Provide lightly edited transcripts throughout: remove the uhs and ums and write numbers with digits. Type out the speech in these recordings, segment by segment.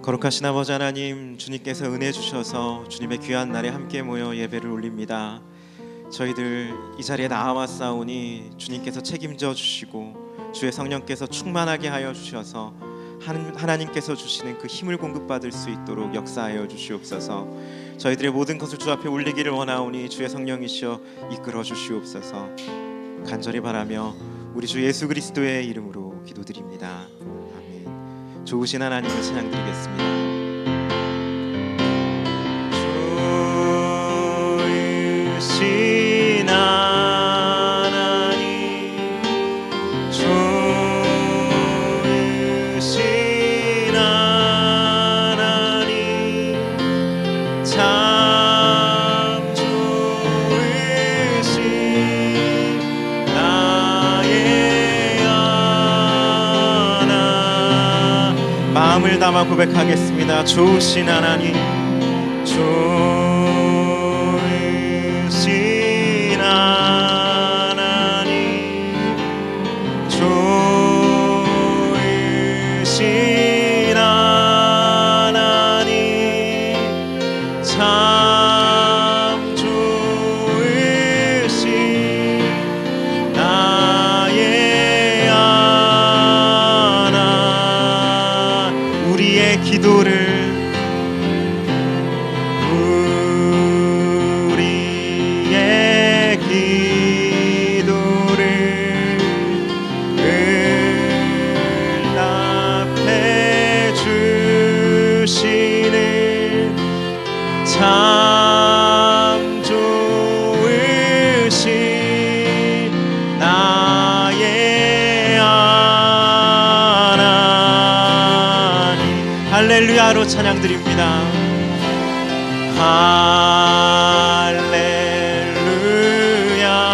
거룩하신 아버지 하나님, 주님께서 은혜 주셔서 주님의 귀한 날에 함께 모여 예배를 올립니다. 저희들 이 자리에 나와싸우니 주님께서 책임져 주시고 주의 성령께서 충만하게 하여 주셔서 하나님께서 주시는 그 힘을 공급받을 수 있도록 역사하여 주시옵소서. 저희들의 모든 것을 주 앞에 올리기를 원하오니 주의 성령이시여 이끌어 주시옵소서. 간절히 바라며 우리 주 예수 그리스도의 이름으로 기도드립니다. 아멘. 좋으신 하나님을 찬양드리겠습니다. 좋으신 하나님, 좋으신 하나님, 참 좋으신 나의 하나. 마음을 담아 고백하겠습니다. 좋으신 하나님, 좋으신 하나님, 좋으신 하나님, 참 좋으신 나의 하나. 우리의 기도를 참 좋으신 나의 하나님. 할렐루야로 찬양드립니다. 할렐루야.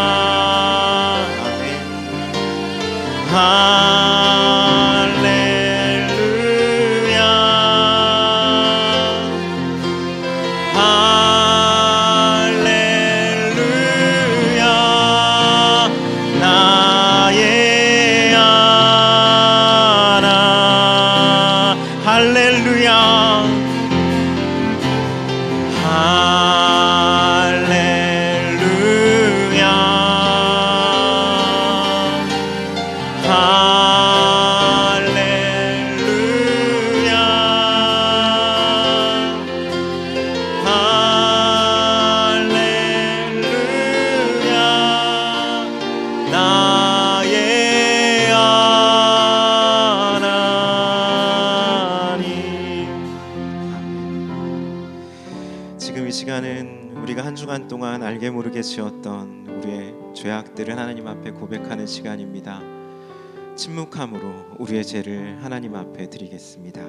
아멘. 우리가 한 주간 동안 알게 모르게 지었던 우리의 죄악들을 하나님 앞에 고백하는 시간입니다. 침묵함으로 우리의 죄를 하나님 앞에 드리겠습니다.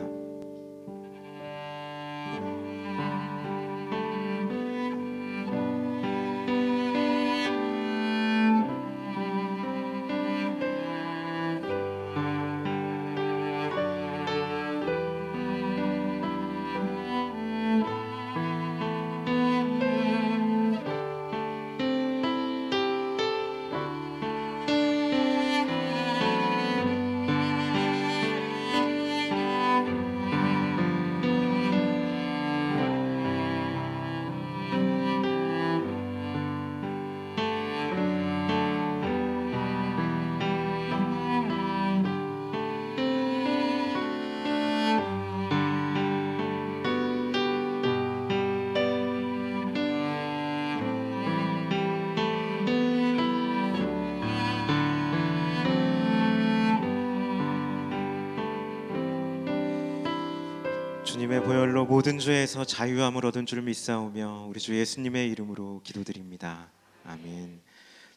주님의 보혈로 모든 죄에서 자유함을 얻은 줄 믿사오며 우리 주 예수님의 이름으로 기도드립니다. 아멘.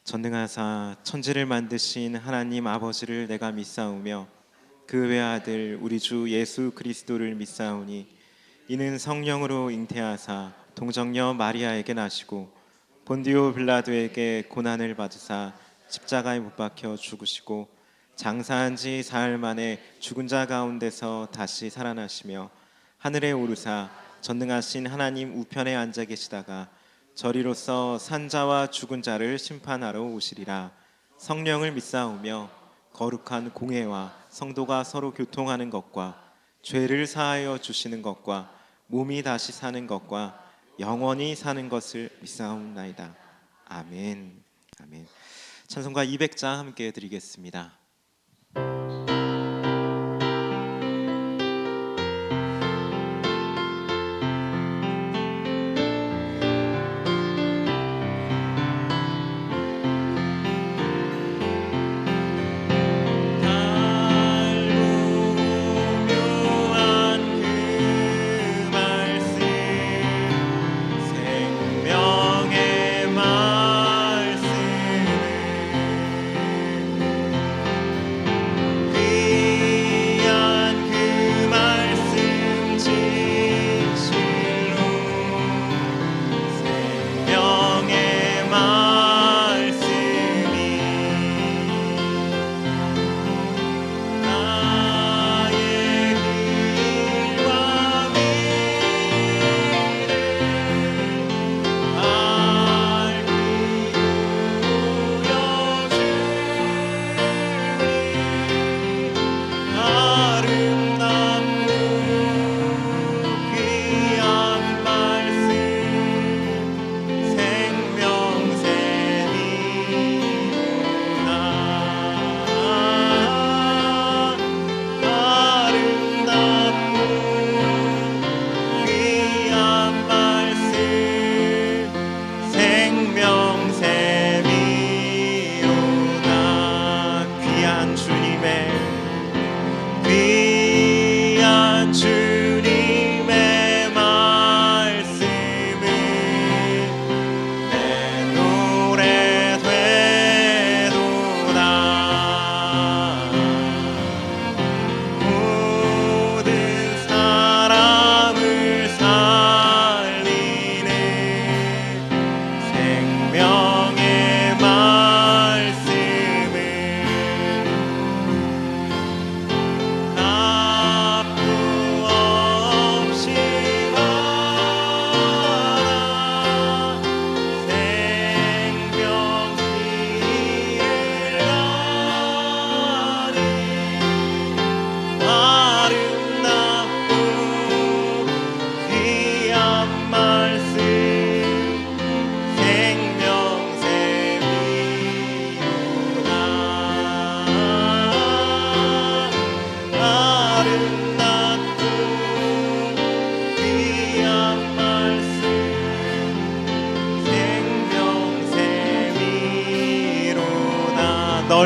전능하사 천지를 만드신 하나님 아버지를 내가 믿사오며 그 외아들 우리 주 예수 그리스도를 믿사오니 이는 성령으로 잉태하사 동정녀 마리아에게 나시고 본디오 빌라도에게 고난을 받으사 십자가에 못 박혀 죽으시고 장사한 지 사흘 만에 죽은 자 가운데서 다시 살아나시며 하늘에 오르사 전능하신 하나님 우편에 앉아 계시다가 저리로서 산자와 죽은 자를 심판하러 오시리라. 성령을 믿사오며 거룩한 공회와 성도가 서로 교통하는 것과 죄를 사하여 주시는 것과 몸이 다시 사는 것과 영원히 사는 것을 믿사옵나이다. 아멘. 아멘. 찬송가 200장 함께 드리겠습니다.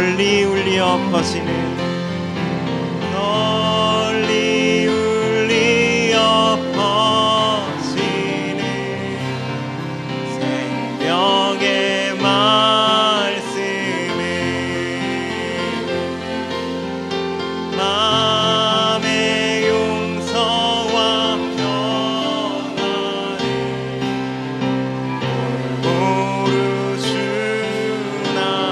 널리 울려 퍼지는 널리 울려 퍼지는 생명의 말씀을 마음의 용서와 평안을 골고루 주나니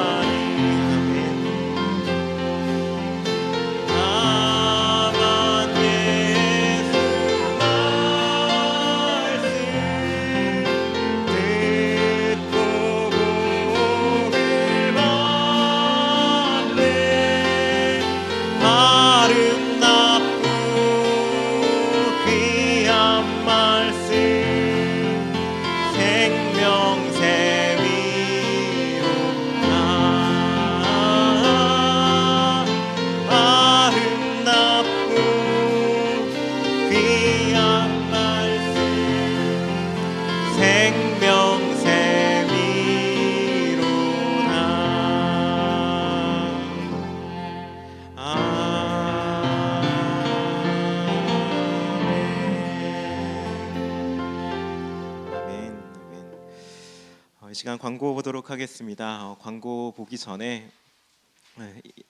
이 시간 광고 보도록 하겠습니다. 광고 보기 전에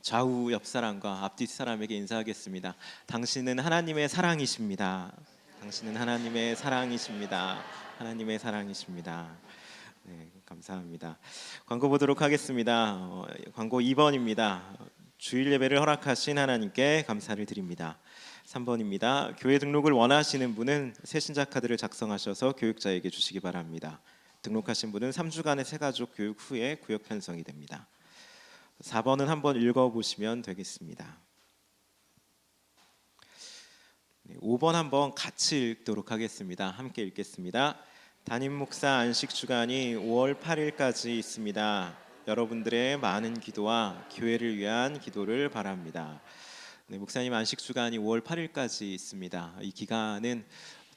좌우 옆 사람과 앞뒤 사람에게 인사하겠습니다. 당신은 하나님의 사랑이십니다. 당신은 하나님의 사랑이십니다. 하나님의 사랑이십니다. 네, 감사합니다. 광고 보도록 하겠습니다. 광고 2번입니다. 주일 예배를 허락하신 하나님께 감사를 드립니다. 3번입니다. 교회 등록을 원하시는 분은 새신자 카드를 작성하셔서 교육자에게 주시기 바랍니다. 등록하신 분은 3주간의 새가족 교육 후에 구역 편성이 됩니다. 4번은 한번 읽어보시면 되겠습니다. 5번 한번 같이 읽도록 하겠습니다. 함께 읽겠습니다. 담임 목사 안식 주간이 5월 8일까지 있습니다. 여러분들의 많은 기도와 교회를 위한 기도를 바랍니다. 네, 목사님 안식 주간이 5월 8일까지 있습니다. 이 기간은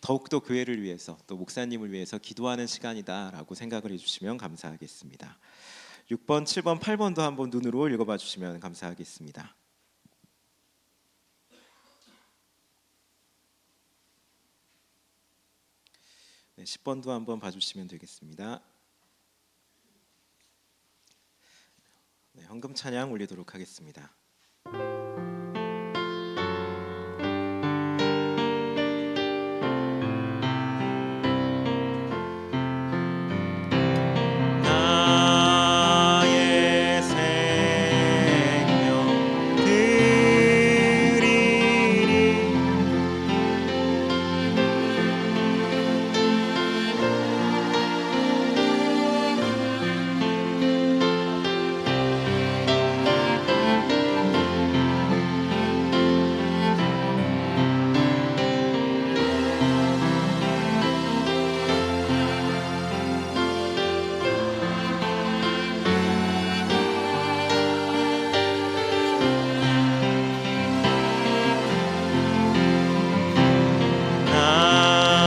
더욱더 교회를 위해서 또 목사님을 위해서 기도하는 시간이다라고 생각을 해주시면 감사하겠습니다. 6번, 7번, 8번도 한번 눈으로 읽어봐 주시면 감사하겠습니다. 네, 10번도 한번 봐주시면 되겠습니다. 네, 헌금 찬양 올리도록 하겠습니다. 나의 생명 드리리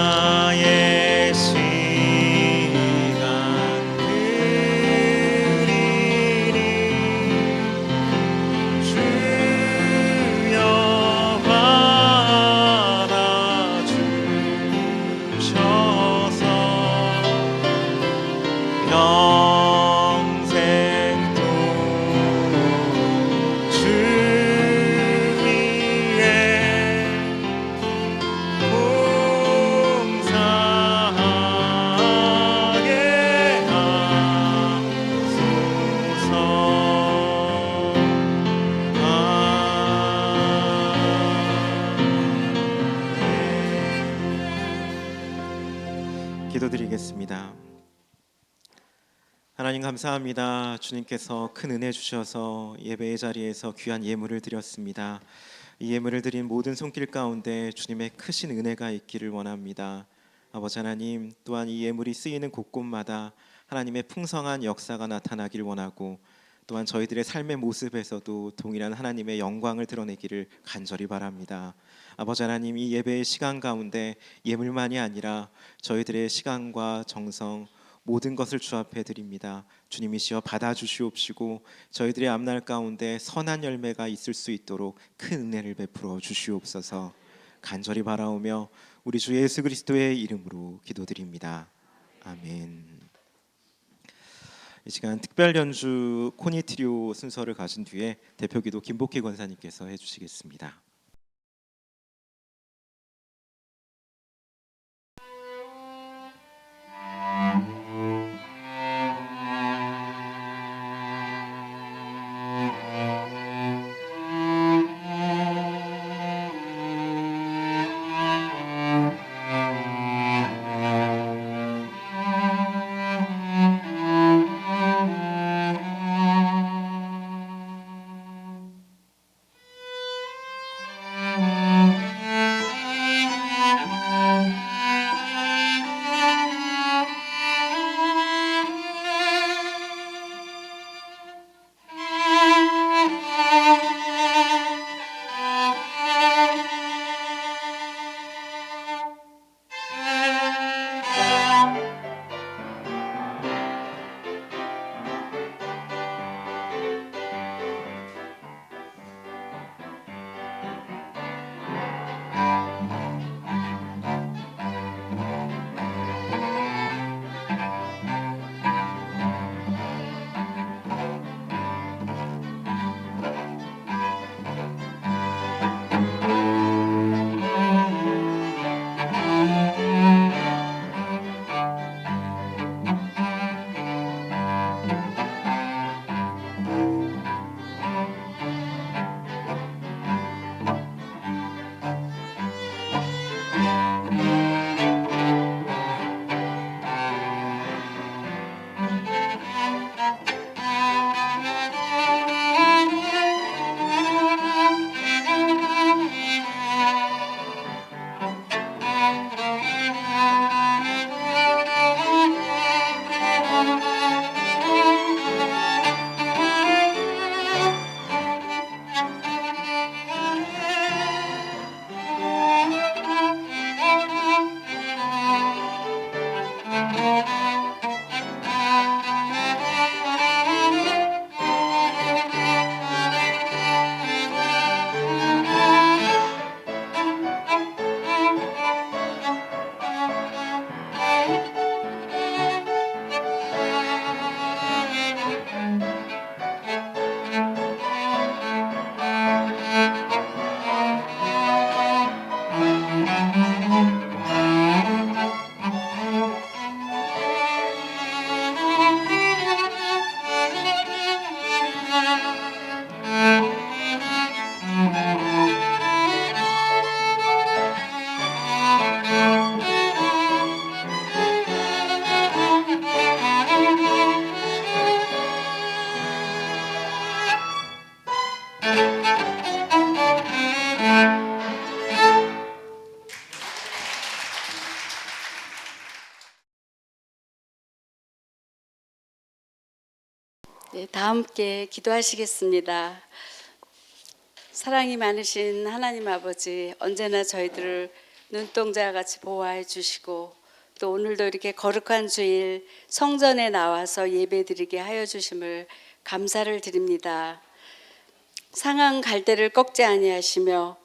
나의 시간 드리리 주여 받아주셔서 평생 또 주 위에 봉사하게 하소서. 기도드리겠습니다. 하나님 감사합니다. 주님께서 큰 은혜 주셔서 예배의 자리에서 귀한 예물을 드렸습니다. 이 예물을 드린 모든 손길 가운데 주님의 크신 은혜가 있기를 원합니다. 아버지 하나님, 또한 이 예물이 쓰이는 곳곳마다 하나님의 풍성한 역사가 나타나길 원하고, 또한 저희들의 삶의 모습에서도 동일한 하나님의 영광을 드러내기를 간절히 바랍니다. 아버지 하나님, 이 예배의 시간 가운데 예물만이 아니라 저희들의 시간과 정성, 모든 것을 주 앞에 드립니다. 주님이시여 받아주시옵시고 저희들의 앞날 가운데 선한 열매가 있을 수 있도록 큰 은혜를 베풀어 주시옵소서. 간절히 바라오며 우리 주 예수 그리스도의 이름으로 기도드립니다. 아멘. 이 시간 특별 연주 코니 트리오 순서를 가진 뒤에 대표기도 김복희 권사님께서 해주시겠습니다. 네, 다 함께 기도하시겠습니다. 사랑이 많으신 하나님 아버지, 언제나 저희들을 눈동자 같이 보호해 주시고 또 오늘도 이렇게 거룩한 주일 성전에 나와서 예배드리게 하여 주심을 감사를 드립니다. 상한 갈대를 꺾지 아니하시며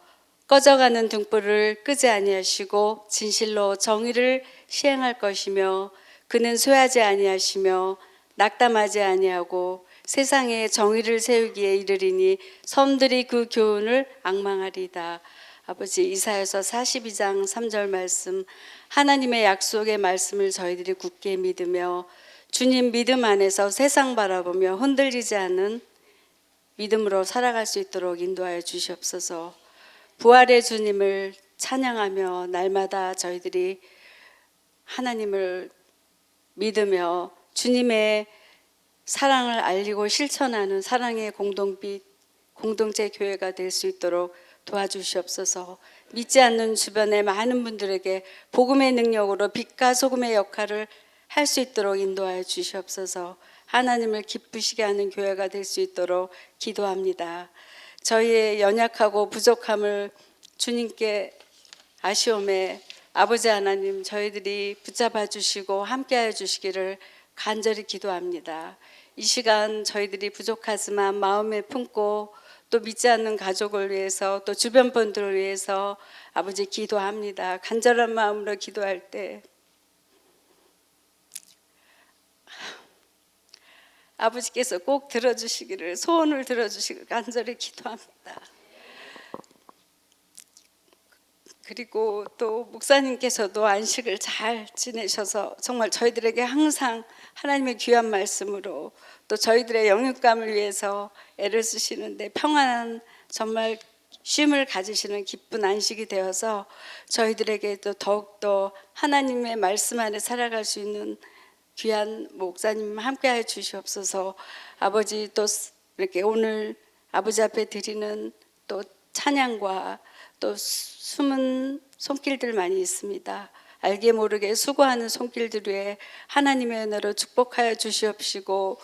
꺼져가는 등불을 끄지 아니하시고 진실로 정의를 시행할 것이며 그는 쇠하지 아니하시며 낙담하지 아니하고 세상에 정의를 세우기에 이르리니 섬들이 그 교훈을 앙망하리이다. 아버지, 이사야서 42장 3절 말씀, 하나님의 약속의 말씀을 저희들이 굳게 믿으며 주님 믿음 안에서 세상 바라보며 흔들리지 않는 믿음으로 살아갈 수 있도록 인도하여 주시옵소서. 부활의 주님을 찬양하며 날마다 저희들이 하나님을 믿으며 주님의 사랑을 알리고 실천하는 사랑의 공동빛, 공동체 교회가 될 수 있도록 도와주시옵소서. 믿지 않는 주변의 많은 분들에게 복음의 능력으로 빛과 소금의 역할을 할 수 있도록 인도하여 주시옵소서. 하나님을 기쁘시게 하는 교회가 될 수 있도록 기도합니다. 저희의 연약하고 부족함을 주님께 아쉬움에 아버지 하나님, 저희들이 붙잡아 주시고 함께하여 주시기를 간절히 기도합니다. 이 시간 저희들이 부족하지만 마음에 품고 또 믿지 않는 가족을 위해서 또 주변 분들을 위해서 아버지 기도합니다. 간절한 마음으로 기도할 때 아버지께서 꼭 들어주시기를, 소원을 들어주시기를 간절히 기도합니다. 그리고 또 목사님께서도 안식을 잘 지내셔서 정말 저희들에게 항상 하나님의 귀한 말씀으로 또 저희들의 영육감을 위해서 애를 쓰시는데 평안한 정말 쉼을 가지시는 기쁜 안식이 되어서 저희들에게도 더욱더 하나님의 말씀 안에 살아갈 수 있는 귀한 목사님 함께하여 주시옵소서. 아버지, 또 이렇게 오늘 아버지 앞에 드리는 또 찬양과 또 숨은 손길들 많이 있습니다. 알게 모르게 수고하는 손길들 위에 하나님의 은혜로 축복하여 주시옵시고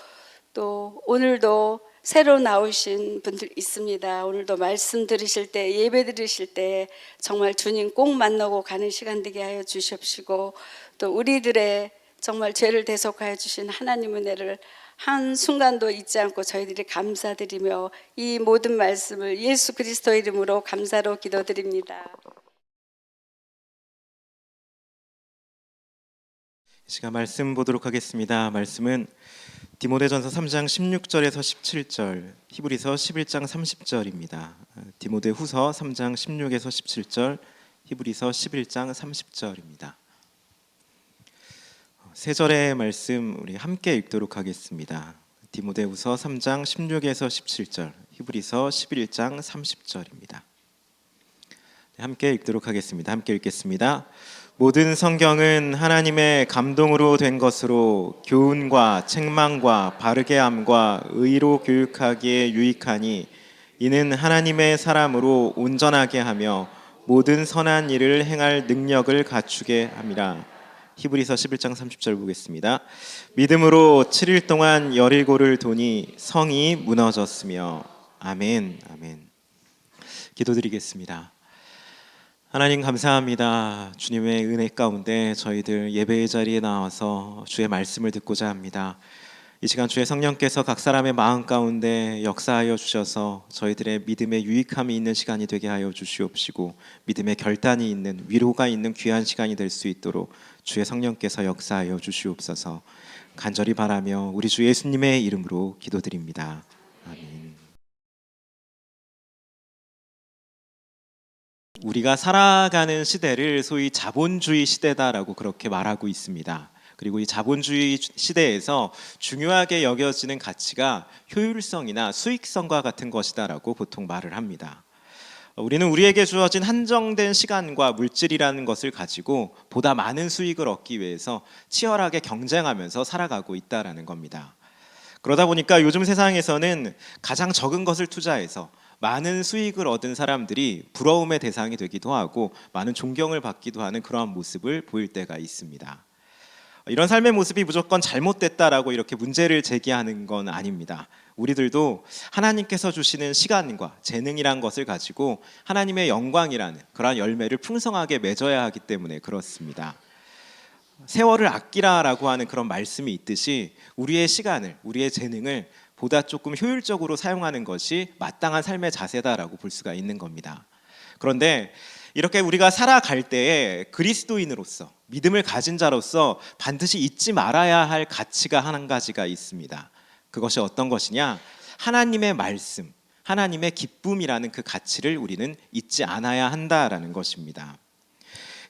또 오늘도 새로 나오신 분들 있습니다. 오늘도 말씀 들으실 때, 예배 들으실 때 정말 주님 꼭 만나고 가는 시간 되게 하여 주시옵시고 또 우리들의 정말 죄를 대속하여 주신 하나님 은혜를 한순간도 잊지 않고 저희들이 감사드리며 이 모든 말씀을 예수 그리스도 이름으로 감사로 기도드립니다. 이 시간 말씀 보도록 하겠습니다. 말씀은 디모데전서 3장 16절에서 17절, 히브리서 11장 30절입니다. 디모데후서 3장 16에서 17절, 히브리서 11장 30절입니다. 세 절의 말씀 우리 함께 읽도록 하겠습니다. 디모데후서 3장 16에서 17절, 히브리서 11장 30절입니다. 함께 읽도록 하겠습니다. 함께 읽겠습니다. 모든 성경은 하나님의 감동으로 된 것으로 교훈과 책망과 바르게 함과 의로 교육하기에 유익하니 이는 하나님의 사람으로 온전하게 하며 모든 선한 일을 행할 능력을 갖추게 함이라. 히브리서 11장 30절 보겠습니다. 믿음으로 7일 동안 여리고를 도니 성이 무너졌으며. 아멘. 아멘. 기도드리겠습니다. 하나님 감사합니다. 주님의 은혜 가운데 저희들 예배의 자리에 나와서 주의 말씀을 듣고자 합니다. 이 시간 주의 성령께서 각 사람의 마음 가운데 역사하여 주셔서 저희들의 믿음의 유익함이 있는 시간이 되게 하여 주시옵시고 믿음의 결단이 있는, 위로가 있는 귀한 시간이 될 수 있도록 주의 성령께서 역사하여 주시옵소서. 간절히 바라며 우리 주 예수님의 이름으로 기도드립니다. 아멘. 우리가 살아가는 시대를 소위 자본주의 시대다라고 그렇게 말하고 있습니다. 그리고 이 자본주의 시대에서 중요하게 여겨지는 가치가 효율성이나 수익성과 같은 것이다라고 보통 말을 합니다. 우리는 우리에게 주어진 한정된 시간과 물질이라는 것을 가지고 보다 많은 수익을 얻기 위해서 치열하게 경쟁하면서 살아가고 있다라는 겁니다. 그러다 보니까 요즘 세상에서는 가장 적은 것을 투자해서 많은 수익을 얻은 사람들이 부러움의 대상이 되기도 하고 많은 존경을 받기도 하는 그러한 모습을 보일 때가 있습니다. 이런 삶의 모습이 무조건 잘못됐다라고 이렇게 문제를 제기하는 건 아닙니다. 우리들도 하나님께서 주시는 시간과 재능이란 것을 가지고 하나님의 영광이라는 그러한 열매를 풍성하게 맺어야 하기 때문에 그렇습니다. 세월을 아끼라라고 하는 그런 말씀이 있듯이 우리의 시간을, 우리의 재능을 보다 조금 효율적으로 사용하는 것이 마땅한 삶의 자세다라고 볼 수가 있는 겁니다. 그런데 이렇게 우리가 살아갈 때에 그리스도인으로서, 믿음을 가진 자로서 반드시 잊지 말아야 할 가치가 한 가지가 있습니다. 그것이 어떤 것이냐? 하나님의 말씀, 하나님의 기쁨이라는 그 가치를 우리는 잊지 않아야 한다라는 것입니다.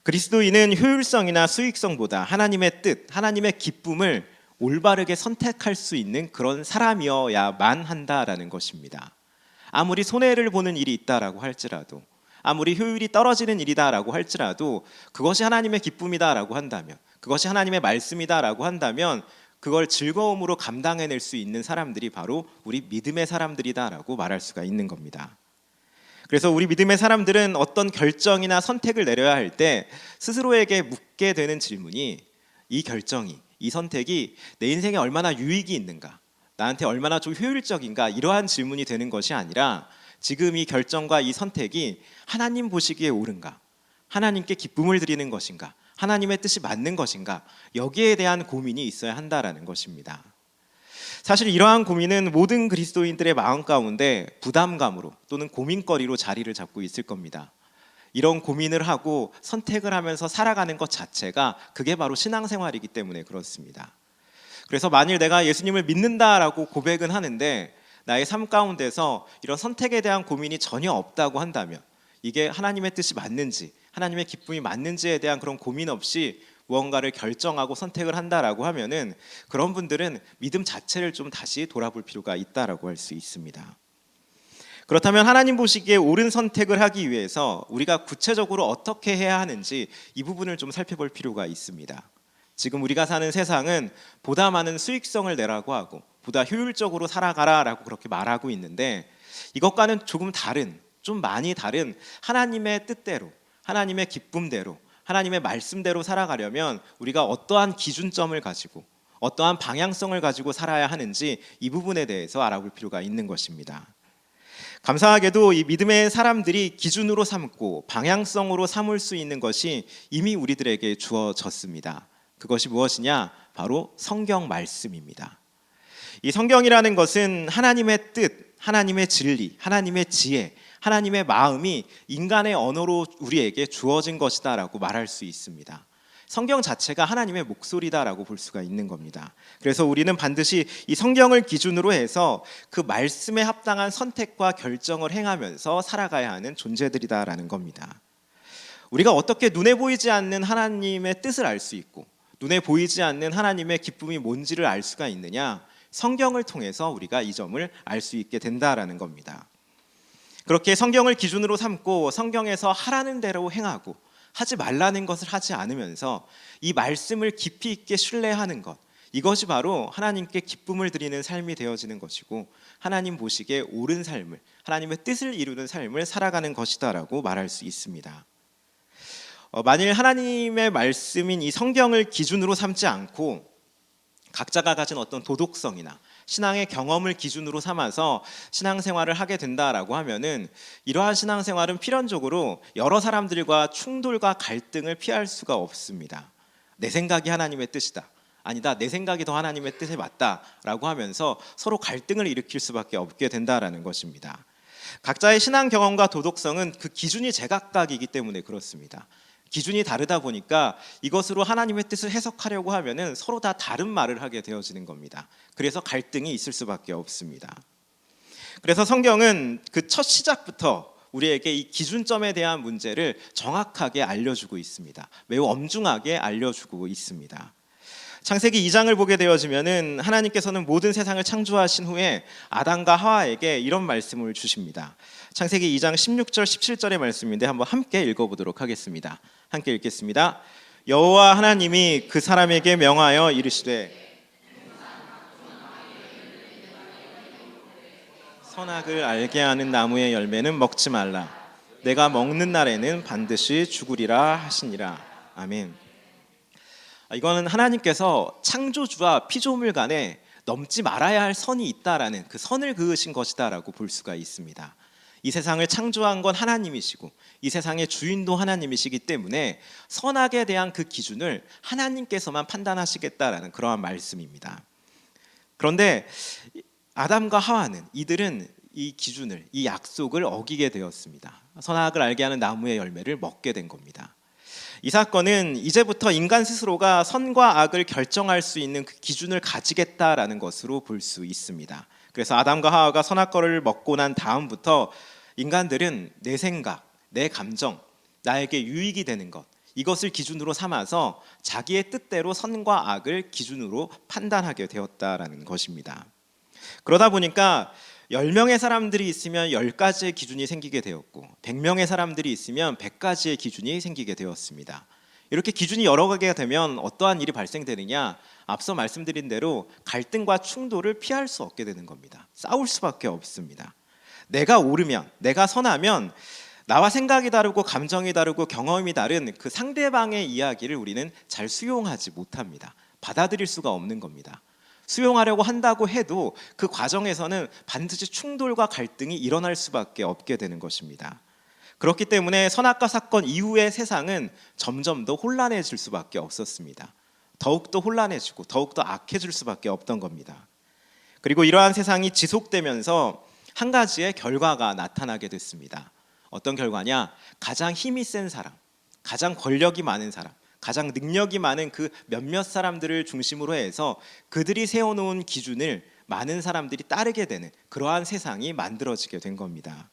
그리스도인은 효율성이나 수익성보다 하나님의 뜻, 하나님의 기쁨을 올바르게 선택할 수 있는 그런 사람이어야만 한다라는 것입니다. 아무리 손해를 보는 일이 있다라고 할지라도, 아무리 효율이 떨어지는 일이다라고 할지라도 그것이 하나님의 기쁨이다라고 한다면, 그것이 하나님의 말씀이다라고 한다면 그걸 즐거움으로 감당해낼 수 있는 사람들이 바로 우리 믿음의 사람들이다라고 말할 수가 있는 겁니다. 그래서 우리 믿음의 사람들은 어떤 결정이나 선택을 내려야 할 때 스스로에게 묻게 되는 질문이, 이 결정이, 이 선택이 내 인생에 얼마나 유익이 있는가, 나한테 얼마나 좀 효율적인가, 이러한 질문이 되는 것이 아니라 지금 이 결정과 이 선택이 하나님 보시기에 옳은가, 하나님께 기쁨을 드리는 것인가, 하나님의 뜻이 맞는 것인가, 여기에 대한 고민이 있어야 한다라는 것입니다. 사실 이러한 고민은 모든 그리스도인들의 마음 가운데 부담감으로 또는 고민거리로 자리를 잡고 있을 겁니다. 이런 고민을 하고 선택을 하면서 살아가는 것 자체가 그게 바로 신앙생활이기 때문에 그렇습니다. 그래서 만일 내가 예수님을 믿는다라고 고백은 하는데 나의 삶 가운데서 이런 선택에 대한 고민이 전혀 없다고 한다면, 이게 하나님의 뜻이 맞는지, 하나님의 기쁨이 맞는지에 대한 그런 고민 없이 무언가를 결정하고 선택을 한다라고 하면은 그런 분들은 믿음 자체를 좀 다시 돌아볼 필요가 있다라고 할 수 있습니다. 그렇다면 하나님 보시기에 옳은 선택을 하기 위해서 우리가 구체적으로 어떻게 해야 하는지 이 부분을 좀 살펴볼 필요가 있습니다. 지금 우리가 사는 세상은 보다 많은 수익성을 내라고 하고 보다 효율적으로 살아가라라고 그렇게 말하고 있는데, 이것과는 조금 다른, 좀 많이 다른 하나님의 뜻대로, 하나님의 기쁨대로, 하나님의 말씀대로 살아가려면 우리가 어떠한 기준점을 가지고 어떠한 방향성을 가지고 살아야 하는지 이 부분에 대해서 알아볼 필요가 있는 것입니다. 감사하게도 이 믿음의 사람들이 기준으로 삼고 방향성으로 삼을 수 있는 것이 이미 우리들에게 주어졌습니다. 그것이 무엇이냐? 바로 성경 말씀입니다. 이 성경이라는 것은 하나님의 뜻, 하나님의 진리, 하나님의 지혜, 하나님의 마음이 인간의 언어로 우리에게 주어진 것이다라고 말할 수 있습니다. 성경 자체가 하나님의 목소리다라고 볼 수가 있는 겁니다. 그래서 우리는 반드시 이 성경을 기준으로 해서 그 말씀에 합당한 선택과 결정을 행하면서 살아가야 하는 존재들이다라는 겁니다. 우리가 어떻게 눈에 보이지 않는 하나님의 뜻을 알 수 있고 눈에 보이지 않는 하나님의 기쁨이 뭔지를 알 수가 있느냐? 성경을 통해서 우리가 이 점을 알 수 있게 된다라는 겁니다. 그렇게 성경을 기준으로 삼고 성경에서 하라는 대로 행하고 하지 말라는 것을 하지 않으면서 이 말씀을 깊이 있게 신뢰하는 것, 이것이 바로 하나님께 기쁨을 드리는 삶이 되어지는 것이고 하나님 보시기에 옳은 삶을, 하나님의 뜻을 이루는 삶을 살아가는 것이다라고 말할 수 있습니다. 만일 하나님의 말씀인 이 성경을 기준으로 삼지 않고 각자가 가진 어떤 도덕성이나 신앙의 경험을 기준으로 삼아서 신앙생활을 하게 된다라고 하면은 이러한 신앙생활은 필연적으로 여러 사람들과 충돌과 갈등을 피할 수가 없습니다. 내 생각이 하나님의 뜻이다, 아니다, 내 생각이 더 하나님의 뜻에 맞다라고 하면서 서로 갈등을 일으킬 수밖에 없게 된다라는 것입니다. 각자의 신앙 경험과 도덕성은 그 기준이 제각각이기 때문에 그렇습니다. 기준이 다르다 보니까 이것으로 하나님의 뜻을 해석하려고 하면은 서로 다 다른 말을 하게 되어지는 겁니다. 그래서 갈등이 있을 수밖에 없습니다. 그래서 성경은 그 첫 시작부터 우리에게 이 기준점에 대한 문제를 정확하게 알려주고 있습니다. 매우 엄중하게 알려주고 있습니다. 창세기 2장을 보게 되어지면은 하나님께서는 모든 세상을 창조하신 후에 아담과 하와에게 이런 말씀을 주십니다. 창세기 2장 16절 17절의 말씀인데 한번 함께 읽어보도록 하겠습니다. 함께 읽겠습니다. 여호와 하나님이 그 사람에게 명하여 이르시되 선악을 알게 하는 나무의 열매는 먹지 말라. 내가 먹는 날에는 반드시 죽으리라 하시니라. 아멘. 이거는 하나님께서 창조주와 피조물 간에 넘지 말아야 할 선이 있다라는 그 선을 그으신 것이다라고 볼 수가 있습니다. 이 세상을 창조한 건 하나님이시고 이 세상의 주인도 하나님이시기 때문에 선악에 대한 그 기준을 하나님께서만 판단하시겠다라는 그러한 말씀입니다. 그런데 아담과 하와는 이들은 이 기준을, 이 약속을 어기게 되었습니다. 선악을 알게 하는 나무의 열매를 먹게 된 겁니다. 이 사건은 이제부터 인간 스스로가 선과 악을 결정할 수 있는 그 기준을 가지겠다라는 것으로 볼 수 있습니다. 그래서 아담과 하와가 선악과를 먹고 난 다음부터 인간들은 내 생각, 내 감정, 나에게 유익이 되는 것, 이것을 기준으로 삼아서 자기의 뜻대로 선과 악을 기준으로 판단하게 되었다라는 것입니다. 그러다 보니까 10명의 사람들이 있으면 10가지의 기준이 생기게 되었고 100명의 사람들이 있으면 100가지의 기준이 생기게 되었습니다. 이렇게 기준이 여러 개가 되면 어떠한 일이 발생되느냐? 앞서 말씀드린 대로 갈등과 충돌을 피할 수 없게 되는 겁니다. 싸울 수밖에 없습니다. 내가 옳으면, 내가 선하면 나와 생각이 다르고 감정이 다르고 경험이 다른 그 상대방의 이야기를 우리는 잘 수용하지 못합니다. 받아들일 수가 없는 겁니다. 수용하려고 한다고 해도 그 과정에서는 반드시 충돌과 갈등이 일어날 수밖에 없게 되는 것입니다. 그렇기 때문에 선악과 사건 이후의 세상은 점점 더 혼란해질 수밖에 없었습니다. 더욱더 혼란해지고 더욱더 악해질 수밖에 없던 겁니다. 그리고 이러한 세상이 지속되면서 한 가지의 결과가 나타나게 됐습니다. 어떤 결과냐? 가장 힘이 센 사람, 가장 권력이 많은 사람, 가장 능력이 많은 그 몇몇 사람들을 중심으로 해서 그들이 세워놓은 기준을 많은 사람들이 따르게 되는 그러한 세상이 만들어지게 된 겁니다.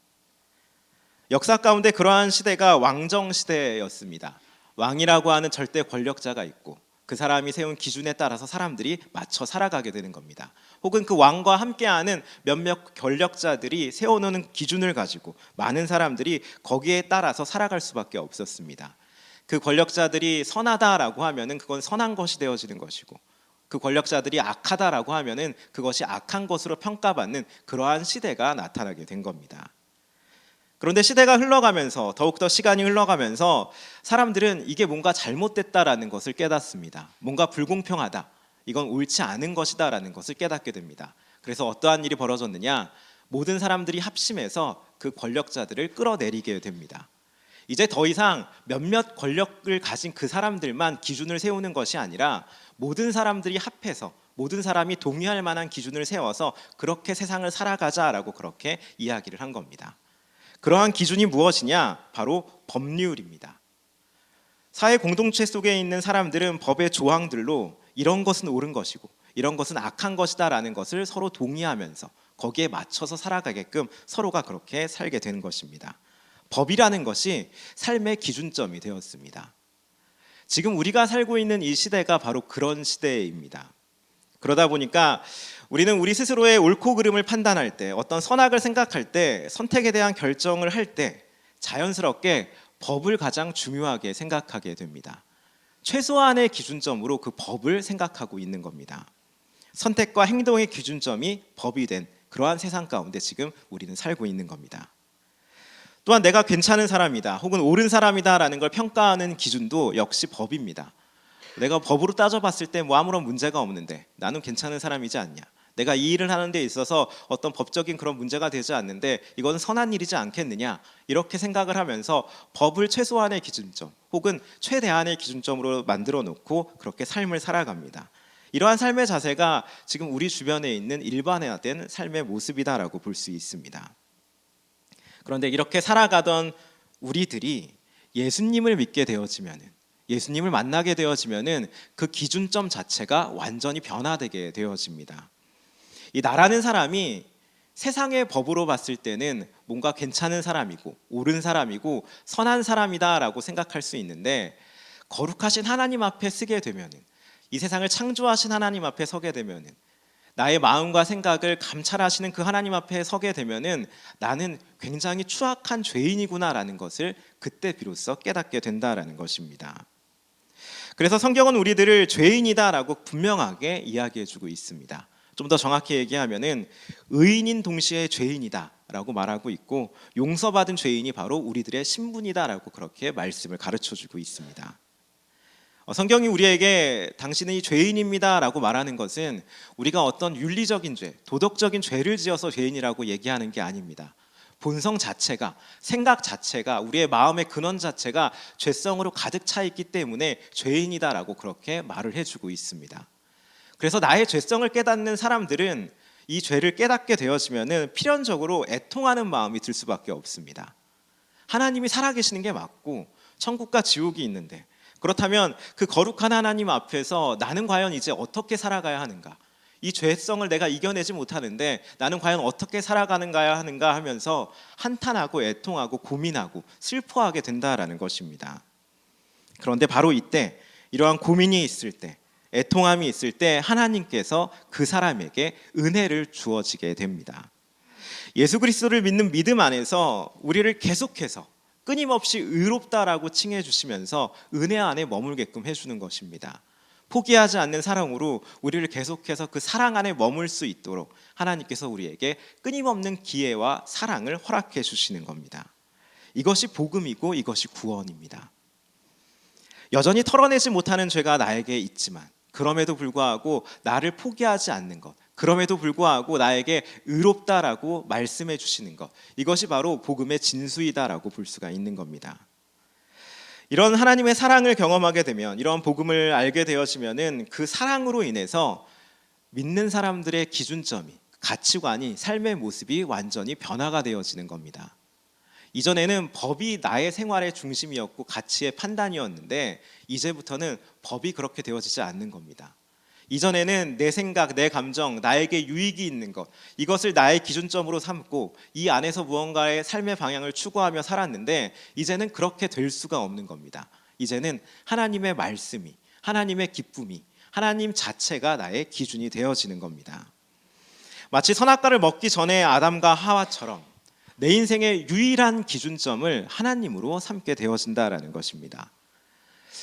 역사 가운데 그러한 시대가 왕정 시대였습니다. 왕이라고 하는 절대 권력자가 있고 그 사람이 세운 기준에 따라서 사람들이 맞춰 살아가게 되는 겁니다. 혹은 그 왕과 함께하는 몇몇 권력자들이 세워놓은 기준을 가지고 많은 사람들이 거기에 따라서 살아갈 수밖에 없었습니다. 그 권력자들이 선하다라고 하면은 그건 선한 것이 되어지는 것이고 그 권력자들이 악하다라고 하면은 그것이 악한 것으로 평가받는 그러한 시대가 나타나게 된 겁니다. 그런데 시대가 흘러가면서 더욱더 시간이 흘러가면서 사람들은 이게 뭔가 잘못됐다라는 것을 깨닫습니다. 뭔가 불공평하다. 이건 옳지 않은 것이다라는 것을 깨닫게 됩니다. 그래서 어떠한 일이 벌어졌느냐? 모든 사람들이 합심해서 그 권력자들을 끌어내리게 됩니다. 이제 더 이상 몇몇 권력을 가진 그 사람들만 기준을 세우는 것이 아니라 모든 사람들이 합해서 모든 사람이 동의할 만한 기준을 세워서 그렇게 세상을 살아가자라고 그렇게 이야기를 한 겁니다. 그러한 기준이 무엇이냐? 바로 법률입니다. 사회 공동체 속에 있는 사람들은 법의 조항들로 이런 것은 옳은 것이고 이런 것은 악한 것이다라는 것을 서로 동의하면서 거기에 맞춰서 살아가게끔 서로가 그렇게 살게 되는 것입니다. 법이라는 것이 삶의 기준점이 되었습니다. 지금 우리가 살고 있는 이 시대가 바로 그런 시대입니다. 그러다 보니까 우리는 우리 스스로의 옳고 그름을 판단할 때, 어떤 선악을 생각할 때, 선택에 대한 결정을 할 때 자연스럽게 법을 가장 중요하게 생각하게 됩니다. 최소한의 기준점으로 그 법을 생각하고 있는 겁니다. 선택과 행동의 기준점이 법이 된 그러한 세상 가운데 지금 우리는 살고 있는 겁니다. 또한 내가 괜찮은 사람이다 혹은 옳은 사람이다라는 걸 평가하는 기준도 역시 법입니다. 내가 법으로 따져봤을 때 뭐 아무런 문제가 없는데 나는 괜찮은 사람이지 않냐, 내가 이 일을 하는 데 있어서 어떤 법적인 그런 문제가 되지 않는데 이건 선한 일이지 않겠느냐, 이렇게 생각을 하면서 법을 최소한의 기준점 혹은 최대한의 기준점으로 만들어 놓고 그렇게 삶을 살아갑니다. 이러한 삶의 자세가 지금 우리 주변에 있는 일반화된 삶의 모습이다라고 볼 수 있습니다. 그런데 이렇게 살아가던 우리들이 예수님을 믿게 되어지면은, 예수님을 만나게 되어지면은 그 기준점 자체가 완전히 변화되게 되어집니다. 이 나라는 사람이 세상의 법으로 봤을 때는 뭔가 괜찮은 사람이고 옳은 사람이고 선한 사람이다라고 생각할 수 있는데, 거룩하신 하나님 앞에 서게 되면은, 이 세상을 창조하신 하나님 앞에 서게 되면은, 나의 마음과 생각을 감찰하시는 그 하나님 앞에 서게 되면은 나는 굉장히 추악한 죄인이구나라는 것을 그때 비로소 깨닫게 된다라는 것입니다. 그래서 성경은 우리들을 죄인이다라고 분명하게 이야기해주고 있습니다. 좀 더 정확히 얘기하면은 의인인 동시에 죄인이다라고 말하고 있고, 용서받은 죄인이 바로 우리들의 신분이다라고 그렇게 말씀을 가르쳐주고 있습니다. 성경이 우리에게 당신이 죄인입니다라고 말하는 것은 우리가 어떤 윤리적인 죄, 도덕적인 죄를 지어서 죄인이라고 얘기하는 게 아닙니다. 본성 자체가, 생각 자체가, 우리의 마음의 근원 자체가 죄성으로 가득 차 있기 때문에 죄인이다라고 그렇게 말을 해주고 있습니다. 그래서 나의 죄성을 깨닫는 사람들은 이 죄를 깨닫게 되어지면은 필연적으로 애통하는 마음이 들 수밖에 없습니다. 하나님이 살아계시는 게 맞고 천국과 지옥이 있는데, 그렇다면 그 거룩한 하나님 앞에서 나는 과연 이제 어떻게 살아가야 하는가? 이 죄성을 내가 이겨내지 못하는데 나는 과연 어떻게 살아가는가 하는가 하면서 한탄하고 애통하고 고민하고 슬퍼하게 된다라는 것입니다. 그런데 바로 이때, 이러한 고민이 있을 때, 애통함이 있을 때 하나님께서 그 사람에게 은혜를 주어지게 됩니다. 예수 그리스도를 믿는 믿음 안에서 우리를 계속해서 끊임없이 의롭다라고 칭해 주시면서 은혜 안에 머물게끔 해주는 것입니다. 포기하지 않는 사랑으로 우리를 계속해서 그 사랑 안에 머물 수 있도록 하나님께서 우리에게 끊임없는 기회와 사랑을 허락해 주시는 겁니다. 이것이 복음이고 이것이 구원입니다. 여전히 털어내지 못하는 죄가 나에게 있지만 그럼에도 불구하고 나를 포기하지 않는 것, 그럼에도 불구하고 나에게 의롭다라고 말씀해 주시는 것, 이것이 바로 복음의 진수이다라고 볼 수가 있는 겁니다. 이런 하나님의 사랑을 경험하게 되면, 이런 복음을 알게 되어지면은 그 사랑으로 인해서 믿는 사람들의 기준점이, 가치관이, 삶의 모습이 완전히 변화가 되어지는 겁니다. 이전에는 법이 나의 생활의 중심이었고 가치의 판단이었는데 이제부터는 법이 그렇게 되어지지 않는 겁니다. 이전에는 내 생각, 내 감정, 나에게 유익이 있는 것, 이것을 나의 기준점으로 삼고 이 안에서 무언가의 삶의 방향을 추구하며 살았는데 이제는 그렇게 될 수가 없는 겁니다. 이제는 하나님의 말씀이, 하나님의 기쁨이, 하나님 자체가 나의 기준이 되어지는 겁니다. 마치 선악과를 먹기 전에 아담과 하와처럼 내 인생의 유일한 기준점을 하나님으로 삼게 되어진다라는 것입니다.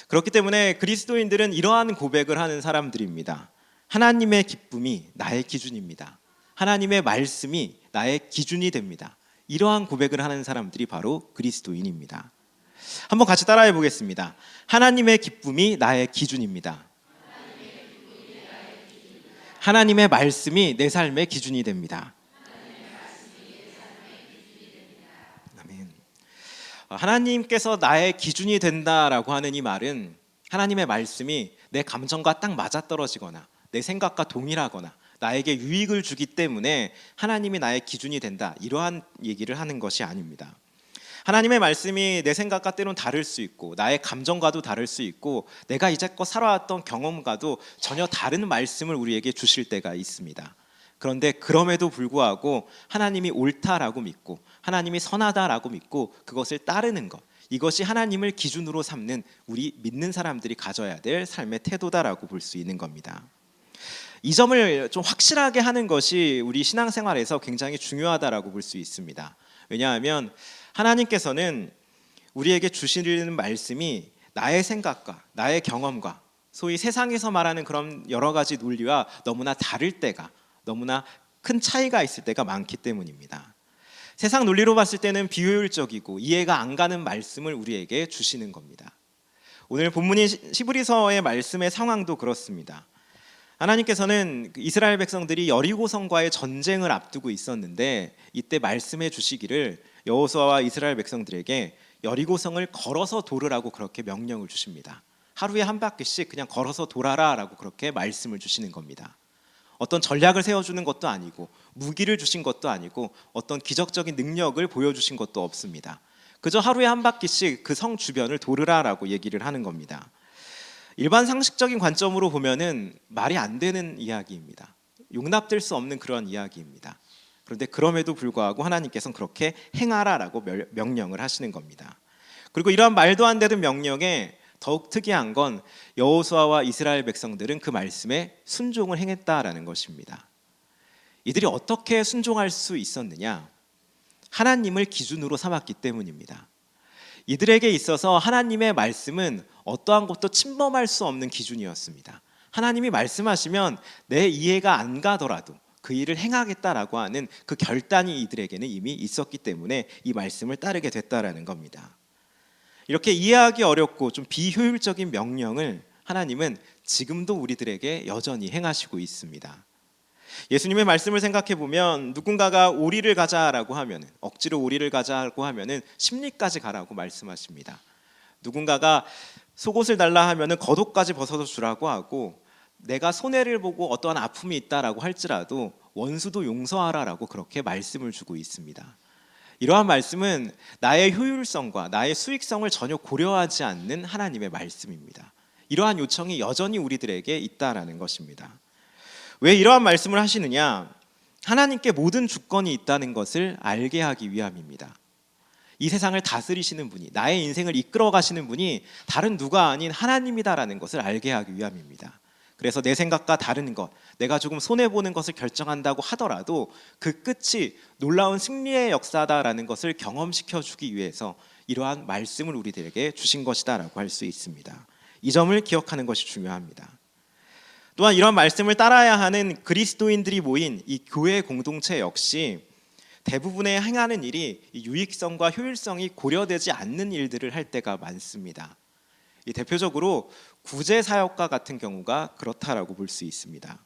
그렇기 때문에 그리스도인들은 이러한 고백을 하는 사람들입니다. 하나님의 기쁨이 나의 기준입니다. 하나님의 말씀이 나의 기준이 됩니다. 이러한 고백을 하는 사람들이 바로 그리스도인입니다. 한번 같이 따라해 보겠습니다. 하나님의 기쁨이 나의 기준입니다. 하나님의 말씀이 내 삶의 기준이 됩니다. 하나님께서 나의 기준이 된다라고 하는 이 말은 하나님의 말씀이 내 감정과 딱 맞아떨어지거나 내 생각과 동일하거나 나에게 유익을 주기 때문에 하나님이 나의 기준이 된다, 이러한 얘기를 하는 것이 아닙니다. 하나님의 말씀이 내 생각과 때론 다를 수 있고 나의 감정과도 다를 수 있고 내가 이제껏 살아왔던 경험과도 전혀 다른 말씀을 우리에게 주실 때가 있습니다. 그런데 그럼에도 불구하고 하나님이 옳다라고 믿고 하나님이 선하다라고 믿고 그것을 따르는 것, 이것이 하나님을 기준으로 삼는 우리 믿는 사람들이 가져야 될 삶의 태도다라고 볼 수 있는 겁니다. 이 점을 좀 확실하게 하는 것이 우리 신앙생활에서 굉장히 중요하다라고 볼 수 있습니다. 왜냐하면 하나님께서는 우리에게 주시는 말씀이 나의 생각과 나의 경험과 소위 세상에서 말하는 그런 여러 가지 논리와 너무나 다를 때가, 너무나 큰 차이가 있을 때가 많기 때문입니다. 세상 논리로 봤을 때는 비효율적이고 이해가 안 가는 말씀을 우리에게 주시는 겁니다. 오늘 본문인 히브리서의 말씀의 상황도 그렇습니다. 하나님께서는 이스라엘 백성들이 여리고성과의 전쟁을 앞두고 있었는데 이때 말씀해 주시기를 여호수아와 이스라엘 백성들에게 여리고성을 걸어서 돌으라고 그렇게 명령을 주십니다. 하루에 한 바퀴씩 그냥 걸어서 돌아라라고 그렇게 말씀을 주시는 겁니다. 어떤 전략을 세워주는 것도 아니고 무기를 주신 것도 아니고 어떤 기적적인 능력을 보여주신 것도 없습니다. 그저 하루에 한 바퀴씩 그 성 주변을 돌으라라고 얘기를 하는 겁니다. 일반 상식적인 관점으로 보면은 말이 안 되는 이야기입니다. 용납될 수 없는 그런 이야기입니다. 그런데 그럼에도 불구하고 하나님께서는 그렇게 행하라라고 명령을 하시는 겁니다. 그리고 이러한 말도 안 되는 명령에 더욱 특이한 건 여호수아와 이스라엘 백성들은 그 말씀에 순종을 행했다라는 것입니다. 이들이 어떻게 순종할 수 있었느냐? 하나님을 기준으로 삼았기 때문입니다. 이들에게 있어서 하나님의 말씀은 어떠한 것도 침범할 수 없는 기준이었습니다. 하나님이 말씀하시면 내 이해가 안 가더라도 그 일을 행하겠다라고 하는 그 결단이 이들에게는 이미 있었기 때문에 이 말씀을 따르게 됐다라는 겁니다. 이렇게 이해하기 어렵고 좀 비효율적인 명령을 하나님은 지금도 우리들에게 여전히 행하시고 있습니다. 예수님의 말씀을 생각해 보면 누군가가 오리를 가자라고 하면, 억지로 오리를 가자고 하면은 십리까지 가라고 말씀하십니다. 누군가가 속옷을 달라 하면은 겉옷까지 벗어서 주라고 하고, 내가 손해를 보고 어떠한 아픔이 있다라고 할지라도 원수도 용서하라라고 그렇게 말씀을 주고 있습니다. 이러한 말씀은 나의 효율성과 나의 수익성을 전혀 고려하지 않는 하나님의 말씀입니다. 이러한 요청이 여전히 우리들에게 있다라는 것입니다. 왜 이러한 말씀을 하시느냐? 하나님께 모든 주권이 있다는 것을 알게 하기 위함입니다. 이 세상을 다스리시는 분이, 나의 인생을 이끌어 가시는 분이 다른 누가 아닌 하나님이다라는 것을 알게 하기 위함입니다. 그래서 내 생각과 다른 것, 내가 조금 손해보는 것을 결정한다고 하더라도 그 끝이 놀라운 승리의 역사다라는 것을 경험시켜 주기 위해서 이러한 말씀을 우리들에게 주신 것이다라고 할 수 있습니다. 이 점을 기억하는 것이 중요합니다. 또한 이런 말씀을 따라야 하는 그리스도인들이 모인 이 교회 공동체 역시 대부분의 행하는 일이 유익성과 효율성이 고려되지 않는 일들을 할 때가 많습니다. 대표적으로 구제 사역과 같은 경우가 그렇다라고 볼 수 있습니다.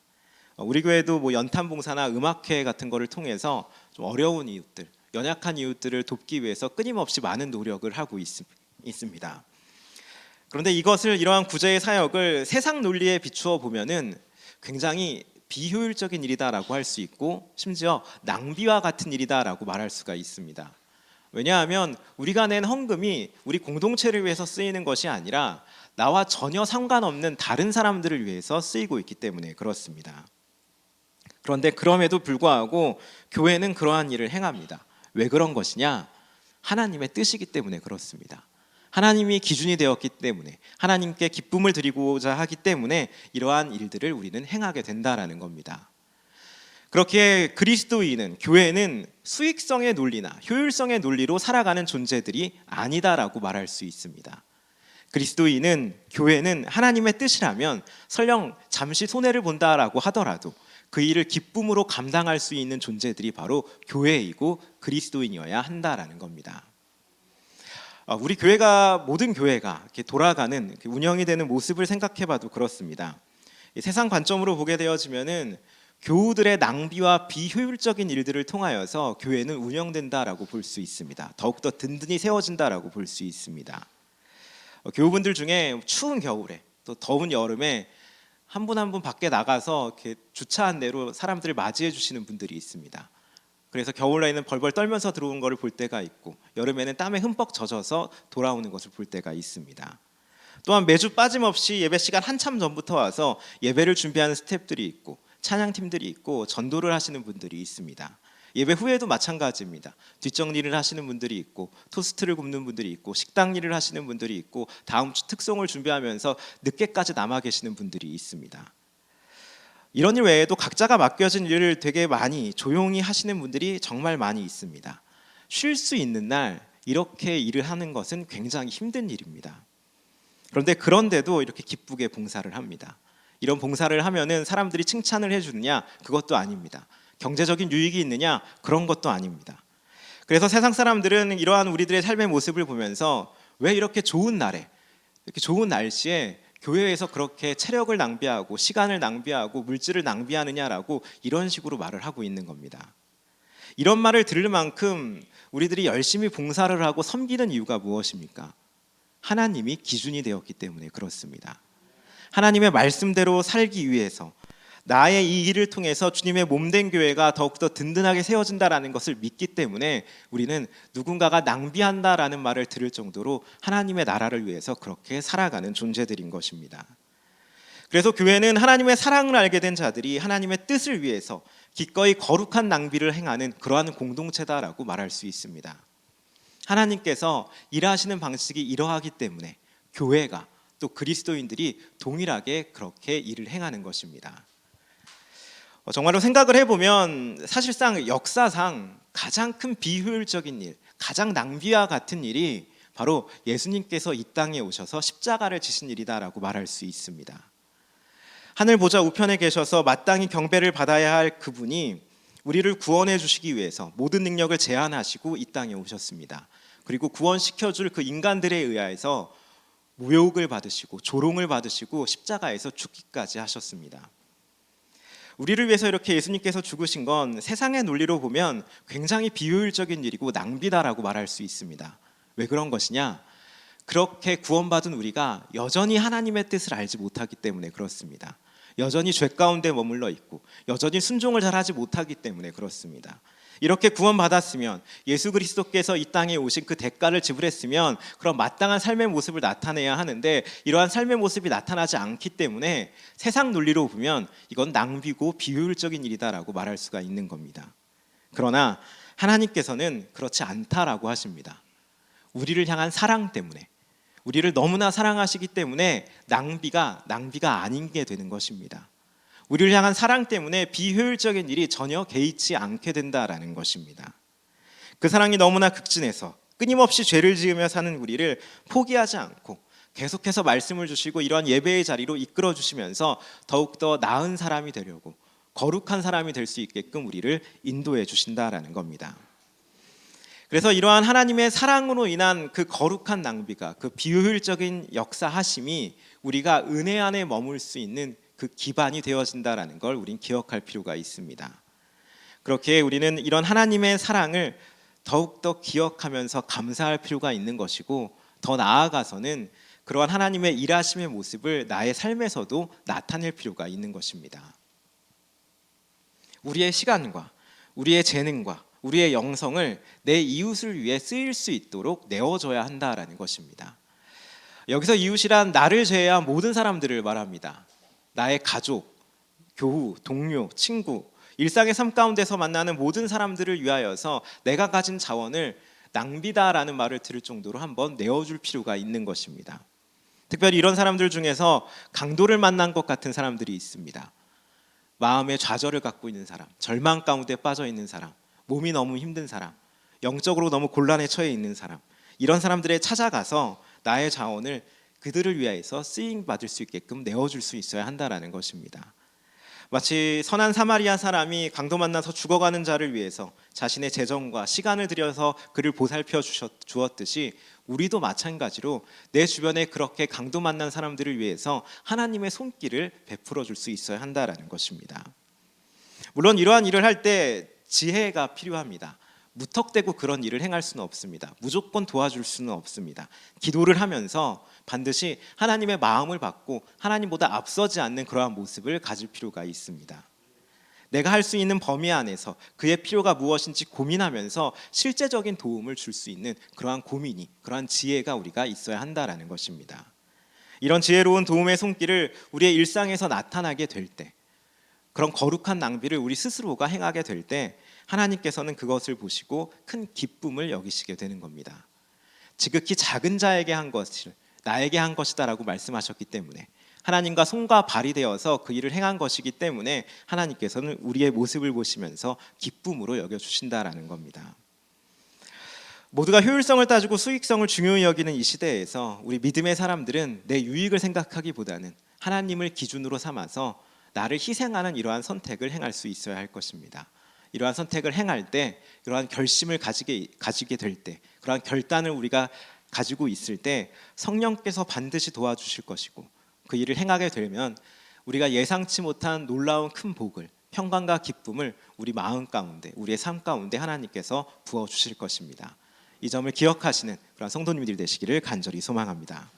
우리 교회도 연탄 봉사나 음악회 같은 거를 통해서 좀 어려운 이웃들, 연약한 이웃들을 돕기 위해서 끊임없이 많은 노력을 하고 있습니다. 그런데 이러한 구제의 사역을 세상 논리에 비추어 보면은 굉장히 비효율적인 일이다라고 할 수 있고, 심지어 낭비와 같은 일이다라고 말할 수가 있습니다. 왜냐하면 우리가 낸 헌금이 우리 공동체를 위해서 쓰이는 것이 아니라 나와 전혀 상관없는 다른 사람들을 위해서 쓰이고 있기 때문에 그렇습니다. 그런데 그럼에도 불구하고 교회는 그러한 일을 행합니다. 왜 그런 것이냐? 하나님의 뜻이기 때문에 그렇습니다. 하나님이 기준이 되었기 때문에, 하나님께 기쁨을 드리고자 하기 때문에 이러한 일들을 우리는 행하게 된다라는 겁니다. 그렇게 그리스도인은, 교회는 수익성의 논리나 효율성의 논리로 살아가는 존재들이 아니다라고 말할 수 있습니다. 그리스도인은, 교회는 하나님의 뜻이라면 설령 잠시 손해를 본다라고 하더라도 그 일을 기쁨으로 감당할 수 있는 존재들이 바로 교회이고 그리스도인이어야 한다라는 겁니다. 우리 교회가, 모든 교회가 이렇게 돌아가는, 운영이 되는 모습을 생각해봐도 그렇습니다. 세상 관점으로 보게 되어지면은 교우들의 낭비와 비효율적인 일들을 통하여서 교회는 운영된다라고 볼 수 있습니다. 더욱더 든든히 세워진다라고 볼 수 있습니다. 교우분들 중에 추운 겨울에 또 더운 여름에 한 분 한 분 밖에 나가서 이렇게 주차한 대로 사람들을 맞이해 주시는 분들이 있습니다. 그래서 겨울에는 벌벌 떨면서 들어온 것을 볼 때가 있고, 여름에는 땀에 흠뻑 젖어서 돌아오는 것을 볼 때가 있습니다. 또한 매주 빠짐없이 예배 시간 한참 전부터 와서 예배를 준비하는 스태프들이 있고, 찬양팀들이 있고, 전도를 하시는 분들이 있습니다. 예배 후에도 마찬가지입니다. 뒷정리를 하시는 분들이 있고, 토스트를 굽는 분들이 있고, 식당 일을 하시는 분들이 있고, 다음 주 특송을 준비하면서 늦게까지 남아 계시는 분들이 있습니다. 이런 일 외에도 각자가 맡겨진 일을 되게 많이 조용히 하시는 분들이 정말 많이 있습니다. 쉴 수 있는 날 이렇게 일을 하는 것은 굉장히 힘든 일입니다. 그런데도 이렇게 기쁘게 봉사를 합니다. 이런 봉사를 하면은 사람들이 칭찬을 해주느냐? 그것도 아닙니다. 경제적인 유익이 있느냐? 그런 것도 아닙니다. 그래서 세상 사람들은 이러한 우리들의 삶의 모습을 보면서 왜 이렇게 좋은 날에, 이렇게 좋은 날씨에 교회에서 그렇게 체력을 낭비하고 시간을 낭비하고 물질을 낭비하느냐라고 이런 식으로 말을 하고 있는 겁니다. 이런 말을 들을 만큼 우리들이 열심히 봉사를 하고 섬기는 이유가 무엇입니까? 하나님이 기준이 되었기 때문에 그렇습니다. 하나님의 말씀대로 살기 위해서, 나의 이 일을 통해서 주님의 몸된 교회가 더욱더 든든하게 세워진다라는 것을 믿기 때문에 우리는 누군가가 낭비한다라는 말을 들을 정도로 하나님의 나라를 위해서 그렇게 살아가는 존재들인 것입니다. 그래서 교회는 하나님의 사랑을 알게 된 자들이 하나님의 뜻을 위해서 기꺼이 거룩한 낭비를 행하는 그러한 공동체다라고 말할 수 있습니다. 하나님께서 일하시는 방식이 이러하기 때문에 교회가, 또 그리스도인들이 동일하게 그렇게 일을 행하는 것입니다. 정말로 생각을 해보면 사실상 역사상 가장 큰 비효율적인 일, 가장 낭비와 같은 일이 바로 예수님께서 이 땅에 오셔서 십자가를 지신 일이다라고 말할 수 있습니다. 하늘 보좌 우편에 계셔서 마땅히 경배를 받아야 할 그분이 우리를 구원해 주시기 위해서 모든 능력을 제한하시고 이 땅에 오셨습니다. 그리고 구원시켜줄 그 인간들에 의해서 모욕을 받으시고 조롱을 받으시고 십자가에서 죽기까지 하셨습니다. 우리를 위해서 이렇게 예수님께서 죽으신 건 세상의 논리로 보면 굉장히 비효율적인 일이고 낭비다라고 말할 수 있습니다. 왜 그런 것이냐? 그렇게 구원받은 우리가 여전히 하나님의 뜻을 알지 못하기 때문에 그렇습니다. 여전히 죄 가운데 머물러 있고 여전히 순종을 잘하지 못하기 때문에 그렇습니다. 이렇게 구원받았으면 예수 그리스도께서 이 땅에 오신 그 대가를 지불했으면 그런 마땅한 삶의 모습을 나타내야 하는데 이러한 삶의 모습이 나타나지 않기 때문에 세상 논리로 보면 이건 낭비고 비효율적인 일이다라고 말할 수가 있는 겁니다. 그러나 하나님께서는 그렇지 않다라고 하십니다. 우리를 향한 사랑 때문에, 우리를 너무나 사랑하시기 때문에 낭비가 아닌 게 되는 것입니다. 우리를 향한 사랑 때문에 비효율적인 일이 전혀 개의치 않게 된다라는 것입니다. 그 사랑이 너무나 극진해서 끊임없이 죄를 지으며 사는 우리를 포기하지 않고 계속해서 말씀을 주시고 이러한 예배의 자리로 이끌어 주시면서 더욱더 나은 사람이 되려고, 거룩한 사람이 될 수 있게끔 우리를 인도해 주신다라는 겁니다. 그래서 이러한 하나님의 사랑으로 인한 그 거룩한 낭비가, 그 비효율적인 역사하심이 우리가 은혜 안에 머물 수 있는 그 기반이 되어진다라는 걸 우린 기억할 필요가 있습니다. 그렇게 우리는 이런 하나님의 사랑을 더욱더 기억하면서 감사할 필요가 있는 것이고, 더 나아가서는 그러한 하나님의 일하심의 모습을 나의 삶에서도 나타낼 필요가 있는 것입니다. 우리의 시간과 우리의 재능과 우리의 영성을 내 이웃을 위해 쓰일 수 있도록 내어줘야 한다라는 것입니다. 여기서 이웃이란 나를 제외한 모든 사람들을 말합니다. 나의 가족, 교우, 동료, 친구, 일상의 삶 가운데서 만나는 모든 사람들을 위하여서 내가 가진 자원을 낭비다라는 말을 들을 정도로 한번 내어줄 필요가 있는 것입니다. 특별히 이런 사람들 중에서 강도를 만난 것 같은 사람들이 있습니다. 마음의 좌절을 갖고 있는 사람, 절망 가운데 빠져 있는 사람, 몸이 너무 힘든 사람, 영적으로 너무 곤란에 처해 있는 사람, 이런 사람들에 찾아가서 나의 자원을 그들을 위해서 쓰임 받을 수 있게끔 내어줄 수 있어야 한다라는 것입니다. 마치 선한 사마리아 사람이 강도 만나서 죽어가는 자를 위해서 자신의 재정과 시간을 들여서 그를 보살펴 주었듯이 우리도 마찬가지로 내 주변에 그렇게 강도 만난 사람들을 위해서 하나님의 손길을 베풀어 줄 수 있어야 한다라는 것입니다. 물론 이러한 일을 할 때 지혜가 필요합니다. 무턱대고 그런 일을 행할 수는 없습니다. 무조건 도와줄 수는 없습니다. 기도를 하면서 반드시 하나님의 마음을 받고 하나님보다 앞서지 않는 그러한 모습을 가질 필요가 있습니다. 내가 할 수 있는 범위 안에서 그의 필요가 무엇인지 고민하면서 실제적인 도움을 줄 수 있는 그러한 고민이, 그러한 지혜가 우리가 있어야 한다라는 것입니다. 이런 지혜로운 도움의 손길을 우리의 일상에서 나타나게 될 때, 그런 거룩한 낭비를 우리 스스로가 행하게 될 때 하나님께서는 그것을 보시고 큰 기쁨을 여기시게 되는 겁니다. 지극히 작은 자에게 한 것을 나에게 한 것이다라고 말씀하셨기 때문에, 하나님과 손과 발이 되어서 그 일을 행한 것이기 때문에 하나님께서는 우리의 모습을 보시면서 기쁨으로 여겨주신다라는 겁니다. 모두가 효율성을 따지고 수익성을 중요히 여기는 이 시대에서 우리 믿음의 사람들은 내 유익을 생각하기보다는 하나님을 기준으로 삼아서 나를 희생하는 이러한 선택을 행할 수 있어야 할 것입니다. 이러한 선택을 행할 때, 이러한 결심을 가지게 될 때, 그러한 결단을 우리가 가지고 있을 때 성령께서 반드시 도와주실 것이고, 그 일을 행하게 되면 우리가 예상치 못한 놀라운 큰 복을, 평강과 기쁨을 우리 마음 가운데, 우리의 삶 가운데 하나님께서 부어주실 것입니다. 이 점을 기억하시는 그런 성도님들 되시기를 간절히 소망합니다.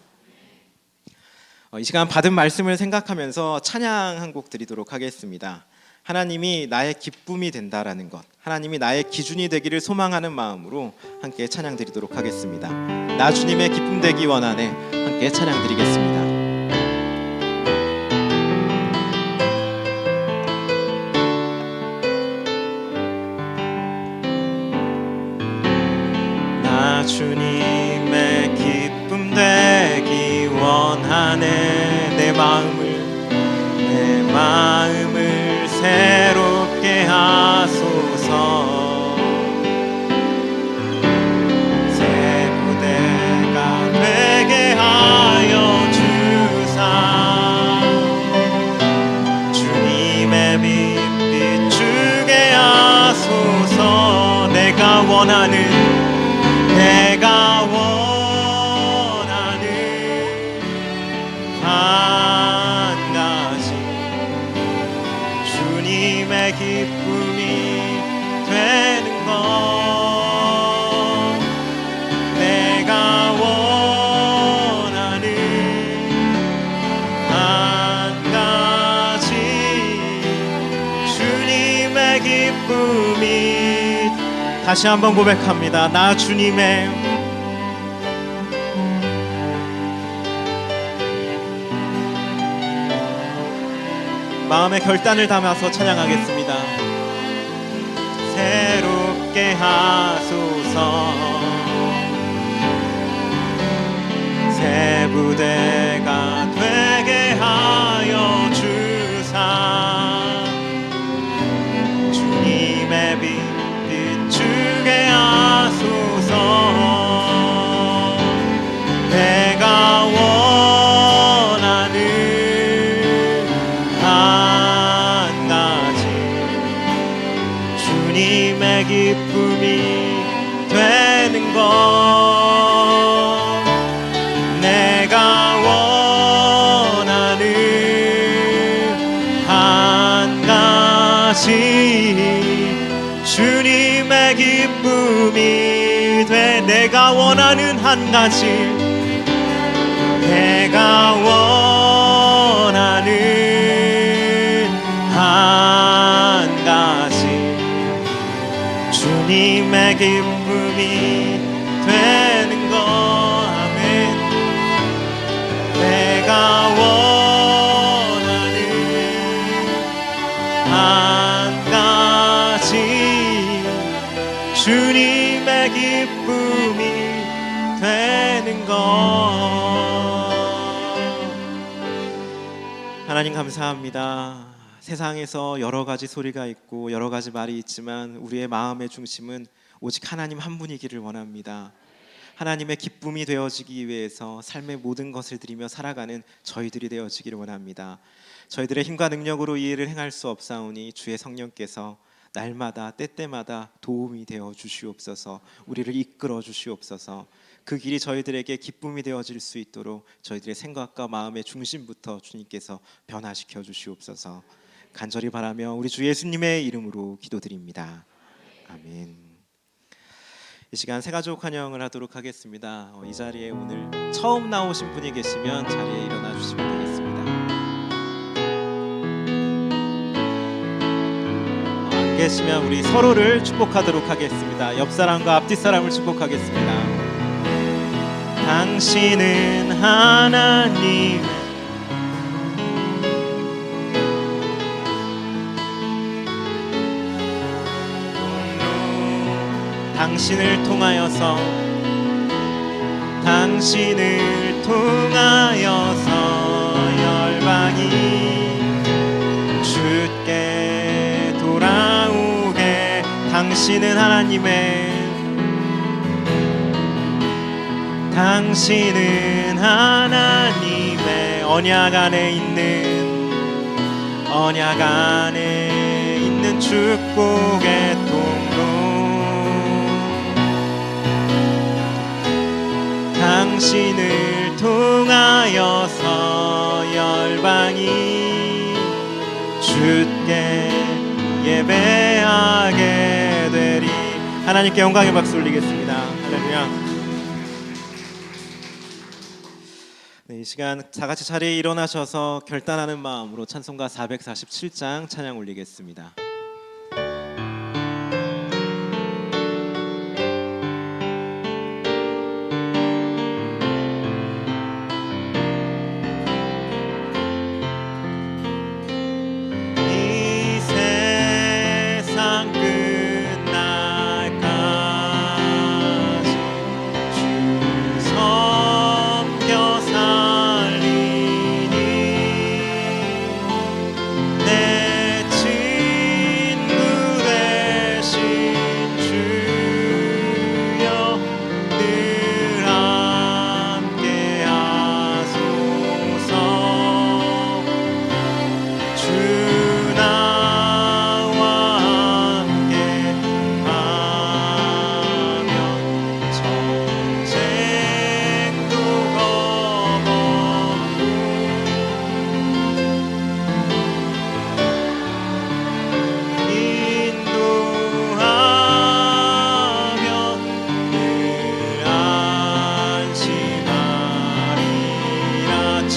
이 시간 받은 말씀을 생각하면서 찬양 한 곡 드리도록 하겠습니다. 하나님이 나의 기쁨이 된다라는 것, 하나님이 나의 기준이 되기를 소망하는 마음으로 함께 찬양 드리도록 하겠습니다. 나 주님의 기쁨 되기 원하네. 함께 찬양 드리겠습니다. 나 주님의 기쁨 되기 원하네. 내 마음을 새롭게 하소서. 새 부대가 되게 하여 주사. 주님의 빛 비추게 하소서. 내가 원하는 다시 한번 고백합니다. 나 주님의 마음의 결단을 담아서 찬양하겠습니다. 새롭게 하소서 새 부대가 되게 하여 주사 주님의 빛 비추게 하소서 내가 원하는 한 가지 주님의 기쁨이 되는 것 내가 원하는 한 가지 주님의 기쁨이 돼 내가 원하는 한 가지 내가 원하는 한 가지 주님의 기쁨이 되는 것 아멘 내가 원하는 한 가지 주님의 기쁨이 되는 것 하나님 감사합니다. 세상에서 여러 가지 소리가 있고 여러 가지 말이 있지만 우리의 마음의 중심은 오직 하나님 한 분이기를 원합니다. 하나님의 기쁨이 되어지기 위해서 삶의 모든 것을 드리며 살아가는 저희들이 되어지기를 원합니다. 저희들의 힘과 능력으로 이 일을 행할 수 없사오니 주의 성령께서 날마다 때때마다 도움이 되어 주시옵소서 우리를 이끌어 주시옵소서 그 길이 저희들에게 기쁨이 되어질 수 있도록 저희들의 생각과 마음의 중심부터 주님께서 변화시켜 주시옵소서 간절히 바라며 우리 주 예수님의 이름으로 기도드립니다. 아멘. 이 시간 새가족 환영을 하도록 하겠습니다. 이 자리에 오늘 처음 나오신 분이 계시면 자리에 일어나 주시면 되겠습니다. 안 계시면 우리 서로를 축복하도록 하겠습니다. 옆 사람과 앞뒤 사람을 축복하겠습니다. 당신은 하나님 당신을 통하여서 열방이 주께 돌아오게 당신은 하나님의 언약 안에 있는 축복의 통로 당신을 통하여서 열방이 주께 예배하게 되리. 하나님께 영광의 박수 올리겠습니다. 할렐루야. 네, 이 시간 다 같이 자리에 일어나셔서 결단하는 마음으로 찬송가 447장 찬양 올리겠습니다.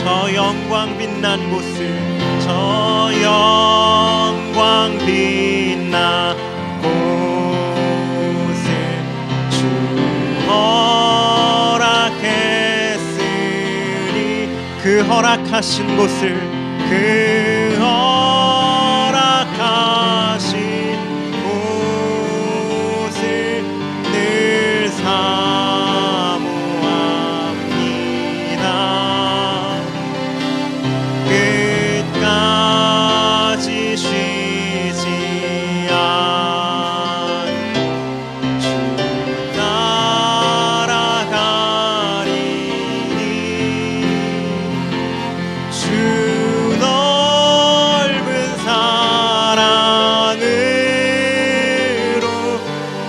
저 영광 빛난 곳을 저 영광 빛난 곳을 그 허락하신 곳을 그 허락하신 곳을 늘 사모합니다. 끝까지 쉬지 주 따라가리니 주 넓은 사랑으로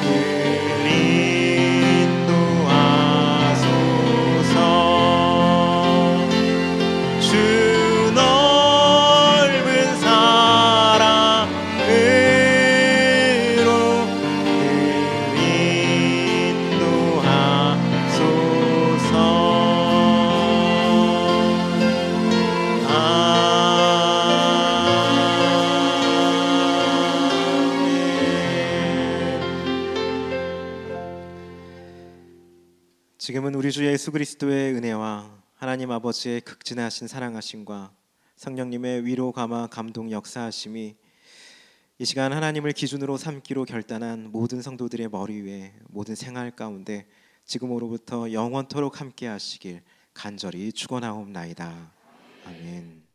늘 인도하소서. 주 넓은 사랑으로 늘 인도하소서. 지금은 우리 주 예수 그리스도의 은혜와 하나님 아버지의 극진하신 사랑하심과 성령님의 위로 감화 감동 역사하심이 이 시간 하나님을 기준으로 삼기로 결단한 모든 성도들의 머리 위에 모든 생활 가운데 지금으로부터 영원토록 함께 하시길 간절히 축원하옵나이다. 아멘.